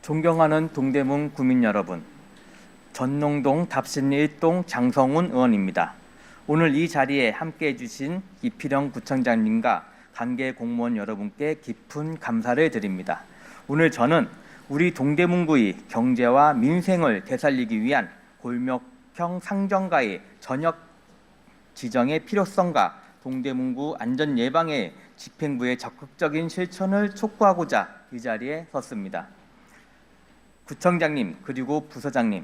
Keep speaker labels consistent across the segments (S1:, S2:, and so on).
S1: 존경하는 동대문 구민 여러분, 전농동 답신리 1동 장성훈 의원입니다. 오늘 이 자리에 함께해 주신 이필영 구청장님과 관계 공무원 여러분께 깊은 감사를 드립니다. 오늘 저는 우리 동대문구의 경제와 민생을 되살리기 위한 골목형 상정가의 전역 지정의 필요성과 동대문구 안전 예방의 집행부의 적극적인 실천을 촉구하고자 이 자리에 섰습니다. 구청장님 그리고 부서장님,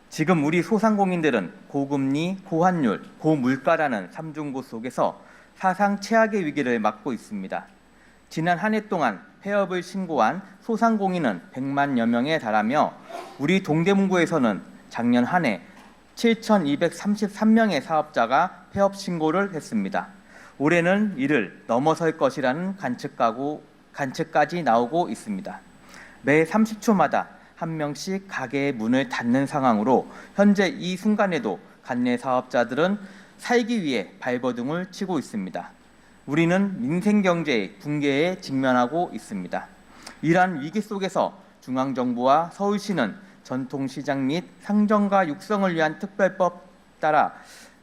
S1: 지금 우리 소상공인들은 고금리, 고환율, 고물가라는 삼중고 속에서 사상 최악의 위기를 맞고 있습니다. 지난 한 해 동안 폐업을 신고한 소상공인은 100만여 명에 달하며 우리 동대문구에서는 작년 한 해 7,233명의 사업자가 폐업 신고를 했습니다. 올해는 이를 넘어설 것이라는 관측까지 나오고 있습니다. 매 30초마다 한 명씩 가게의 문을 닫는 상황으로 현재 이 순간에도 관내 사업자들은 살기 위해 발버둥을 치고 있습니다. 우리는 민생경제의 붕괴에 직면하고 있습니다. 이러한 위기 속에서 중앙정부와 서울시는 전통시장 및 상정가 육성을 위한 특별법 따라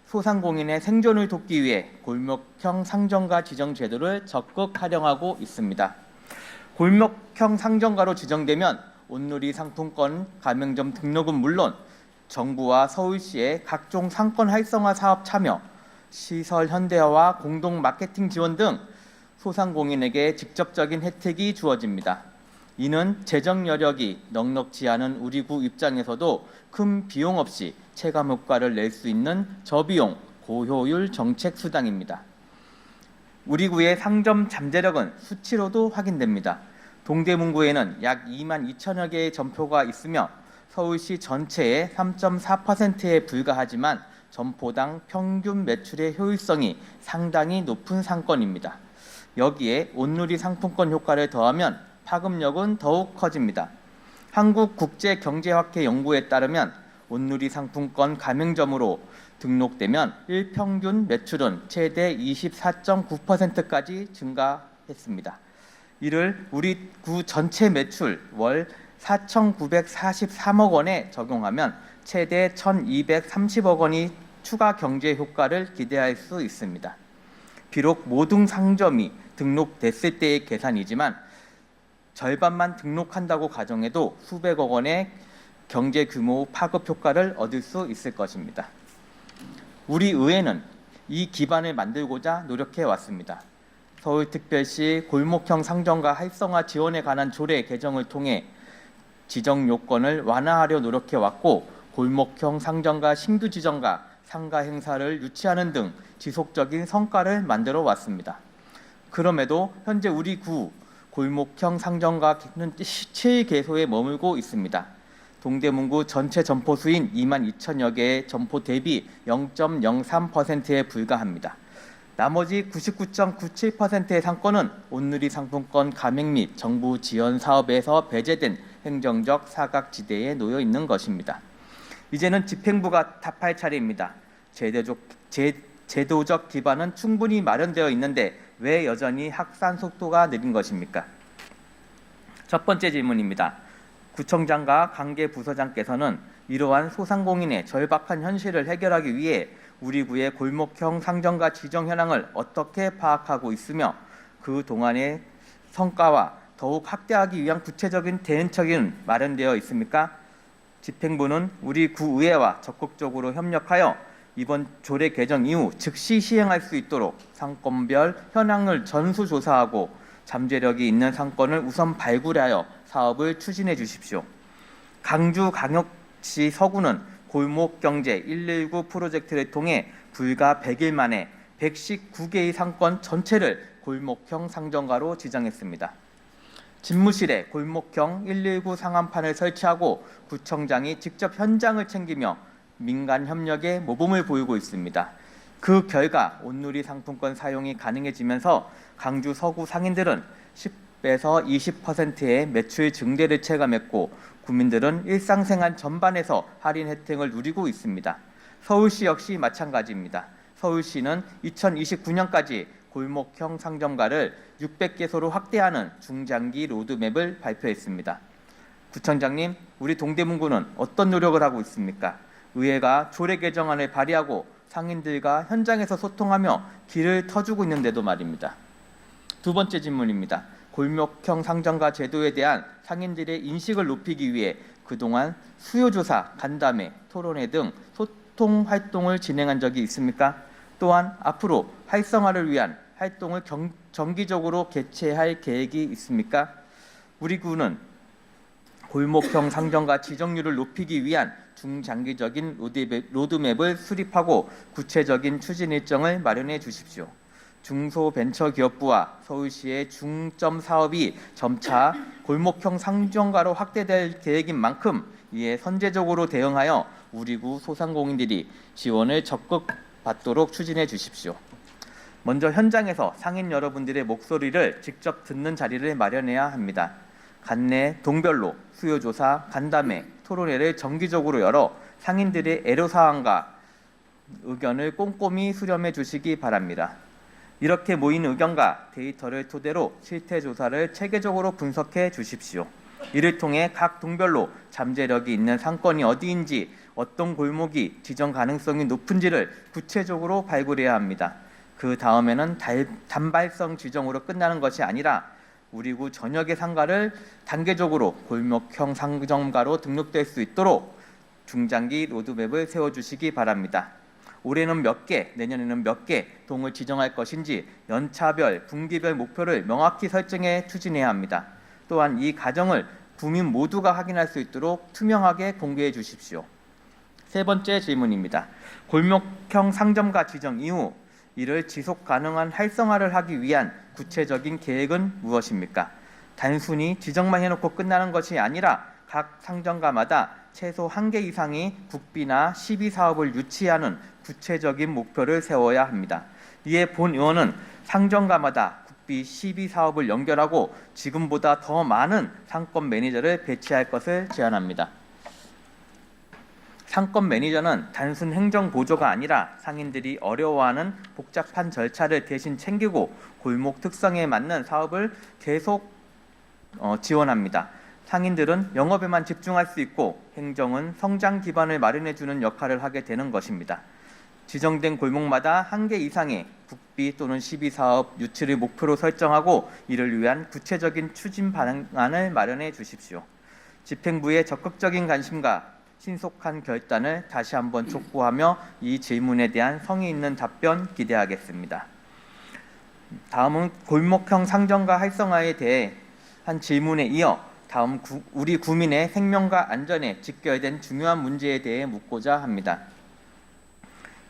S1: 소상공인의 생존을 돕기 위해 골목형 상정가 지정 제도를 적극 활용하고 있습니다. 골목형 상정가로 지정되면 온누리 상품권 가맹점 등록은 물론 정부와 서울시의 각종 상권 활성화 사업 참여, 시설 현대화와 공동 마케팅 지원 등 소상공인에게 직접적인 혜택이 주어집니다. 이는 재정 여력이 넉넉지 않은 우리 구 입장에서도 큰 비용 없이 체감 효과를 낼 수 있는 저비용, 고효율 정책 수단입니다. 우리 구의 상점 잠재력은 수치로도 확인됩니다. 동대문구에는 약 2만 2천여 개의 점포가 있으며 서울시 전체의 3.4%에 불과하지만 점포당 평균 매출의 효율성이 상당히 높은 상권입니다. 여기에 온누리 상품권 효과를 더하면 파급력은 더욱 커집니다. 한국국제경제학회 연구에 따르면 온누리 상품권 가맹점으로 등록되면 일평균 매출은 최대 24.9%까지 증가했습니다. 이를 우리 구 전체 매출 월 4,943억 원에 적용하면 최대 1,230억 원이 추가 경제 효과를 기대할 수 있습니다. 비록 모든 상점이 등록됐을 때의 계산이지만 절반만 등록한다고 가정해도 수백억 원의 경제 규모 파급 효과를 얻을 수 있을 것입니다. 우리 의회는 이 기반을 만들고자 노력해 왔습니다. 서울특별시 골목형 상정가 활성화 지원에 관한 조례 개정을 통해 지정 요건을 완화하려 노력해 왔고, 골목형 상정가 신규 지정과 상가 행사를 유치하는 등 지속적인 성과를 만들어 왔습니다. 그럼에도 현재 우리 구 골목형 상정가는 실개소에 머물고 있습니다. 동대문구 전체 점포 수인 2만 2천여 개의 점포 대비 0.03%에 불과합니다. 나머지 99.97%의 상권은 온누리 상품권 가맹 및 정부 지원 사업에서 배제된 행정적 사각지대에 놓여 있는 것입니다. 이제는 집행부가 답할 차례입니다. 제도적 기반은 충분히 마련되어 있는데 왜 여전히 확산 속도가 느린 것입니까? 첫 번째 질문입니다. 구청장과 관계 부서장께서는 이러한 소상공인의 절박한 현실을 해결하기 위해 우리 구의 골목형 상정가 지정 현황을 어떻게 파악하고 있으며 그 동안의 성과와 더욱 확대하기 위한 구체적인 대응책은 마련되어 있습니까? 집행부는 우리 구의회와 적극적으로 협력하여 이번 조례 개정 이후 즉시 시행할 수 있도록 상권별 현황을 전수조사하고 잠재력이 있는 상권을 우선 발굴하여 사업을 추진해 주십시오. 강주광역시 서구는 골목경제 119 프로젝트를 통해 불과 100일 만에 119개의 상권 전체를 골목형 상정가로 지정했습니다. 집무실에 골목형 119 상황판을 설치하고 구청장이 직접 현장을 챙기며 민간 협력에 모범을 보이고 있습니다. 그 결과 온누리 상품권 사용이 가능해지면서 강주 서구 상인들은 10에서 20%의 매출 증대를 체감했고 국민들은 일상생활 전반에서 할인 혜택을 누리고 있습니다. 서울시 역시 마찬가지입니다. 서울시는 2029년까지 골목형 상점가를 600개소로 확대하는 중장기 로드맵을 발표했습니다. 구청장님, 우리 동대문구는 어떤 노력을 하고 있습니까? 의회가 조례 개정안을 발의하고 상인들과 현장에서 소통하며 길을 터주고 있는데도 말입니다. 두 번째 질문입니다. 골목형 상점가 제도에 대한 상인들의 인식을 높이기 위해 그동안 수요조사, 간담회, 토론회 등 소통 활동을 진행한 적이 있습니까? 또한 앞으로 활성화를 위한 활동을 정기적으로 개최할 계획이 있습니까? 우리 구는 골목형 상점가 지정률을 높이기 위한 중장기적인 로드맵을 수립하고 구체적인 추진 일정을 마련해 주십시오. 중소벤처기업부와 서울시의 중점 사업이 점차 골목형 상점가로 확대될 계획인 만큼 이에 선제적으로 대응하여 우리 구 소상공인들이 지원을 적극 받도록 추진해 주십시오. 먼저 현장에서 상인 여러분들의 목소리를 직접 듣는 자리를 마련해야 합니다. 관내 동별로 수요조사, 간담회, 토론회를 정기적으로 열어 상인들의 애로사항과 의견을 꼼꼼히 수렴해 주시기 바랍니다. 이렇게 모인 의견과 데이터를 토대로 실태조사를 체계적으로 분석해 주십시오. 이를 통해 각 동별로 잠재력이 있는 상권이 어디인지, 어떤 골목이 지정 가능성이 높은지를 구체적으로 발굴해야 합니다. 그 다음에는 단발성 지정으로 끝나는 것이 아니라 우리 구 전역의 상가를 단계적으로 골목형 상점가로 등록될 수 있도록 중장기 로드맵을 세워주시기 바랍니다. 올해는 몇 개, 내년에는 몇 개 동을 지정할 것인지 연차별, 분기별 목표를 명확히 설정해 추진해야 합니다. 또한 이 과정을 구민 모두가 확인할 수 있도록 투명하게 공개해 주십시오. 세 번째 질문입니다. 골목형 상점가 지정 이후 이를 지속 가능한 활성화를 하기 위한 구체적인 계획은 무엇입니까? 단순히 지정만 해놓고 끝나는 것이 아니라 각 상점가마다 최소 1개 이상의 국비나 시비 사업을 유치하는 구체적인 목표를 세워야 합니다. 이에 본 의원은 상점가마다 국비 시비 사업을 연결하고 지금보다 더 많은 상권 매니저를 배치할 것을 제안합니다. 상권 매니저는 단순 행정 보조가 아니라 상인들이 어려워하는 복잡한 절차를 대신 챙기고 골목 특성에 맞는 사업을 계속 지원합니다. 상인들은 영업에만 집중할 수 있고 행정은 성장 기반을 마련해주는 역할을 하게 되는 것입니다. 지정된 골목마다 1개 이상의 국비 또는 시비 사업 유치를 목표로 설정하고 이를 위한 구체적인 추진 방안을 마련해 주십시오. 집행부의 적극적인 관심과 신속한 결단을 다시 한번 촉구하며 이 질문에 대한 성의 있는 답변 기대하겠습니다. 다음은 골목형 상점가 활성화에 대해 한 질문에 이어 다음 우리 구민의 생명과 안전에 직결된 중요한 문제에 대해 묻고자 합니다.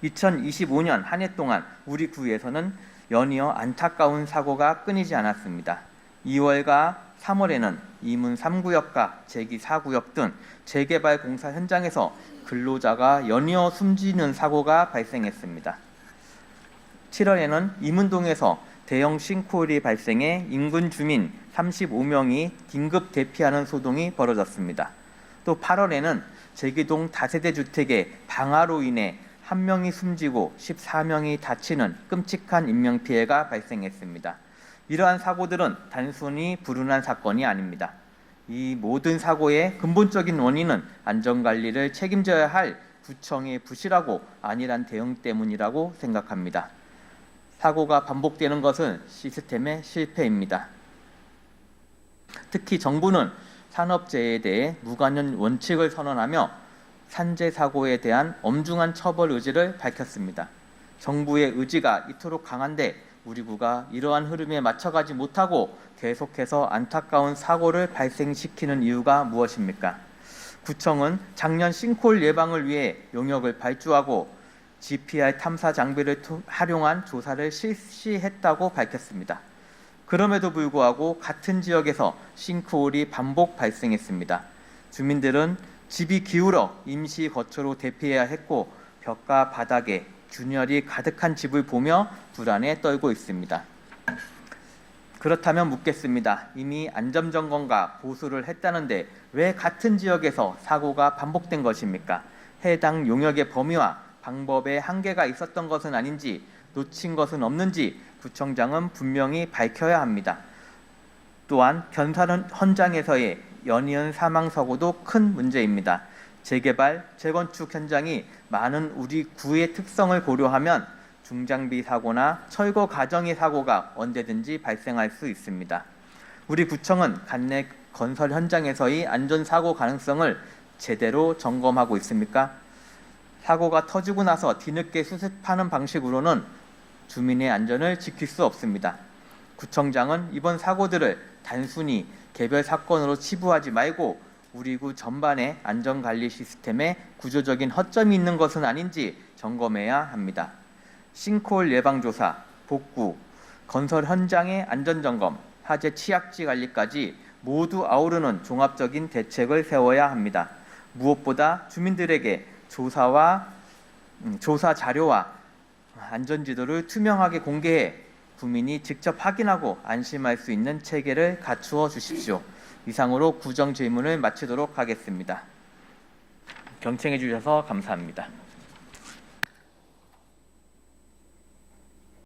S1: 2025년 한 해 동안 우리 구에서는 연이어 안타까운 사고가 끊이지 않았습니다. 2월과 3월에는 이문 3구역과 제기 4구역 등 재개발 공사 현장에서 근로자가 연이어 숨지는 사고가 발생했습니다. 7월에는 이문동에서 대형 싱크홀이 발생해 인근 주민 35명이 긴급 대피하는 소동이 벌어졌습니다. 또 8월에는 제기동 다세대 주택의 방화로 인해 1명이 숨지고 14명이 다치는 끔찍한 인명피해가 발생했습니다. 이러한 사고들은 단순히 불운한 사건이 아닙니다. 이 모든 사고의 근본적인 원인은 안전관리를 책임져야 할 구청의 부실하고 안일한 대응 때문이라고 생각합니다. 사고가 반복되는 것은 시스템의 실패입니다. 특히 정부는 산업재해에 대해 무관련 원칙을 선언하며 산재 사고에 대한 엄중한 처벌 의지를 밝혔습니다. 정부의 의지가 이토록 강한데 우리 구가 이러한 흐름에 맞춰가지 못하고 계속해서 안타까운 사고를 발생시키는 이유가 무엇입니까? 구청은 작년 싱크홀 예방을 위해 용역을 발주하고 GPR 탐사 장비를 활용한 조사를 실시했다고 밝혔습니다. 그럼에도 불구하고 같은 지역에서 싱크홀이 반복 발생했습니다. 주민들은 집이 기울어 임시 거처로 대피해야 했고 벽과 바닥에 균열이 가득한 집을 보며 불안에 떨고 있습니다. 그렇다면 묻겠습니다. 이미 안전점검과 보수를 했다는데 왜 같은 지역에서 사고가 반복된 것입니까? 해당 용역의 범위와 방법에 한계가 있었던 것은 아닌지 놓친 것은 없는지 구청장은 분명히 밝혀야 합니다. 또한 견산 현장에서의 연이은 사망 사고도 큰 문제입니다. 재개발, 재건축 현장이 많은 우리 구의 특성을 고려하면 중장비 사고나 철거 과정의 사고가 언제든지 발생할 수 있습니다. 우리 구청은 관내 건설 현장에서의 안전사고 가능성을 제대로 점검하고 있습니까? 사고가 터지고 나서 뒤늦게 수습하는 방식으로는 주민의 안전을 지킬 수 없습니다. 구청장은 이번 사고들을 단순히 개별 사건으로 치부하지 말고 우리 구 전반의 안전관리 시스템에 구조적인 허점이 있는 것은 아닌지 점검해야 합니다. 싱크홀 예방조사, 복구, 건설 현장의 안전점검, 화재 취약지 관리까지 모두 아우르는 종합적인 대책을 세워야 합니다. 무엇보다 주민들에게 조사 자료와 안전지도를 투명하게 공개해 국민이 직접 확인하고 안심할 수 있는 체계를 갖추어 주십시오. 이상으로 구정 질문을 마치도록 하겠습니다. 경청해 주셔서 감사합니다.